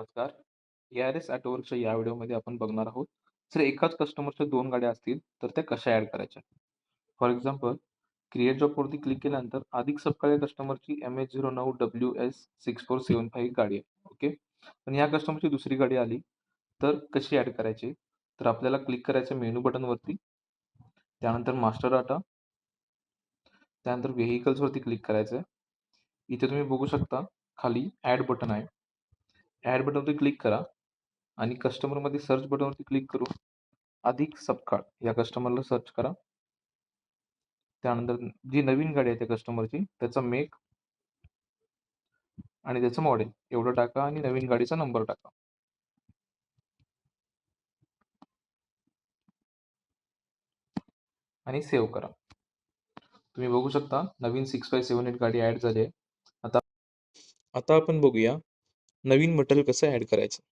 नमस्कार. ARS ऑटोवर्कच्या या व्हिडिओमध्ये आपण बघणार आहोत. जर एकाच कस्टमरच्या 2 गाड्या असतील, तर त्या कशा ॲड करायच्या? फॉर एक्झाम्पल, क्रिएट जॉबवरती क्लिक केल्यानंतर अधिक सपकाळ या कस्टमरची MH09WS6475 गाडी आहे. ओके. पण या कस्टमरची दुसरी गाडी आली, तर कशी ॲड करायची? तर आपल्याला क्लिक करायचं मेनू बटनवरती, त्यानंतर मास्टर डाटा, त्यानंतर व्हेइकल्सवरती क्लिक करायचं. इथे तुम्ही बघू शकता खाली ॲड बटन आहे. ॲड बटनवरती क्लिक करा आणि कस्टमरमध्ये सर्च बटनवरती क्लिक करून अधिक सपकाळ या कस्टमरला सर्च करा. त्यानंतर जी नवीन गाडी आहे त्या कस्टमरची त्याचा मेक आणि त्याचं मॉडेल एवढं टाका आणि नवीन गाडीचा नंबर टाका आणि सेव्ह करा. तुम्ही बघू शकता नवीन 6578 गाडी ॲड झाली आहे. आता आपण बघूया नवीन मटेरियल कसं ॲड करायचं.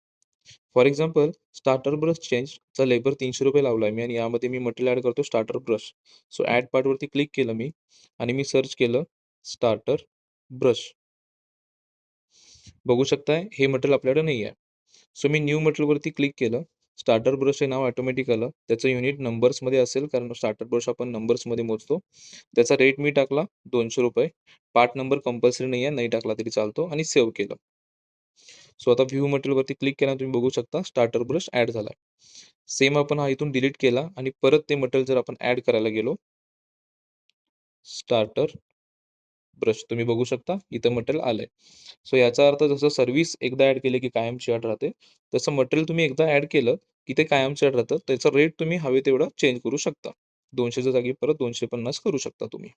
फॉर एक्झाम्पल, स्टार्टर ब्रश चेंजचा लेबर ₹300 लावला मी आणि यामध्ये मी मटेरियल ॲड करतो स्टार्टर ब्रश. सो ॲड पार्टवरती क्लिक केलं मी आणि मी सर्च केलं स्टार्टर ब्रश. बघू शकताय हे मटेरियल आपल्याकडे नाही आहे. सो मी न्यू मटेरियलवरती क्लिक केलं. स्टार्टर ब्रश हे नाव ऑटोमॅटिक आलं. त्याचं युनिट नंबर्समध्ये असेल कारण स्टार्टर ब्रश आपण नंबर्समध्ये मोजतो. त्याचा रेट मी टाकला ₹200. पार्ट नंबर कंपल्सरी नाही आहे, नाही टाकला तरी चालतो आणि सेव्ह केलं. सो आता व्ह्यू मटेरियलवरती क्लिक केला तुम्ही बघू शकता स्टार्टर ब्रश ॲड झाला. सेम आपण हा इथून डिलीट केला आणि परत ते मटेरियल जर आपण ॲड करायला गेलो, स्टार्टर ब्रश तुम्ही बघू शकता इथं मटेरियल आलंय. सो याचा अर्थ जसं सर्व्हिस एकदा ॲड केली की कायमची अट राहते, तसं मटेरियल तुम्ही एकदा ॲड केलं की ते कायमची अट राहतं. त्याचा रेट तुम्ही हवे तेवढं चेंज करू शकता. 200च्या जागी परत 250 करू शकता तुम्ही.